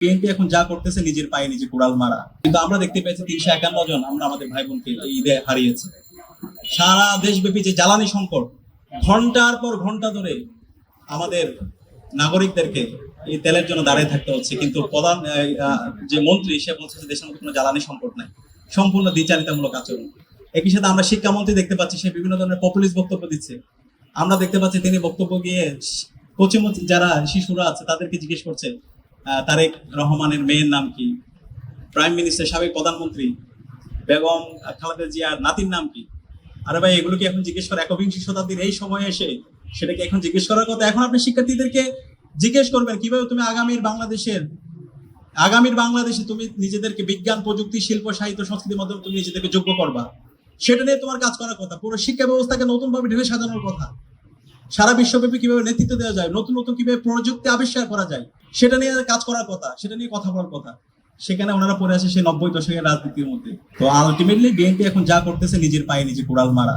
BNP এখন যা করতেছে নিজের পায়ে নিজে কুড়াল মারা। কিন্তু আমরা দেখতে পেয়েছি 351 জন আমরা আমাদের ভাই বোনকে এই ঈদে হারিয়েছি। সারা দেশব্যাপী যে জ্বালানি সংকট, ঘন্টার পর ঘন্টা ধরে আমাদের নাগরিকদেরকে এই তেলের জন্য দাঁড়িয়ে থাকতে হচ্ছে, কিন্তু প্রধান যে মন্ত্রী সে বলছে যে দেশের মধ্যে কোনো জ্বালানি সংকট নাই, সম্পূর্ণ দ্বিচারিতামূলক আচরণ। একই সাথে আমরা শিক্ষামন্ত্রী দেখতে পাচ্ছি সে বিভিন্ন ধরনের পপুলিস্ট বক্তব্য দিচ্ছে। আমরা দেখতে পাচ্ছি তিনি বক্তব্য গিয়ে কচিমচি যারা শিশুরা আছে তাদেরকে জিজ্ঞেস করছে তারেক রহমানের মেয়ের নাম কি, প্রাইম মিনিস্টার সাবেক প্রধানমন্ত্রী বেগম খালেদা জিয়ার নাতির নাম কি। আরে ভাই, এগুলো কি এখন জিজ্ঞেস করা একবিংশ শতাব্দীর এই সময়ে এসে সেটাকে এখন জিজ্ঞেস করার কথা? এখন আপনি শিক্ষার্থীদেরকে জিজ্ঞেস করবেন কিভাবে তুমি আগামীর বাংলাদেশে তুমি নিজেদেরকে বিজ্ঞান, প্রযুক্তি, শিল্প, সাহিত্য, সংস্কৃতির মাধ্যমে তুমি নিজেদেরকে যোগ্য করবা, সেটা নিয়ে তোমার কাজ করার কথা। পুরো শিক্ষা ব্যবস্থাকে নতুন ভাবে ঢেলে সাজানোর কথা। সারা বিশ্বব্যাপী কিভাবে নেতৃত্ব দেওয়া যায়, নতুন নতুন কিভাবে প্রযুক্তি আবিষ্কার করা যায়, সেটা নিয়ে কাজ করার কথা, সেটা নিয়ে কথা বলার কথা। সেখানে ওনারা পড়ে আছে সেই 90 দশকের রাজনীতির মধ্যে। তো আলটিমেটলি বিএনপি এখন যা করতেছে নিজের পায়ে নিজে কুড়াল মারা।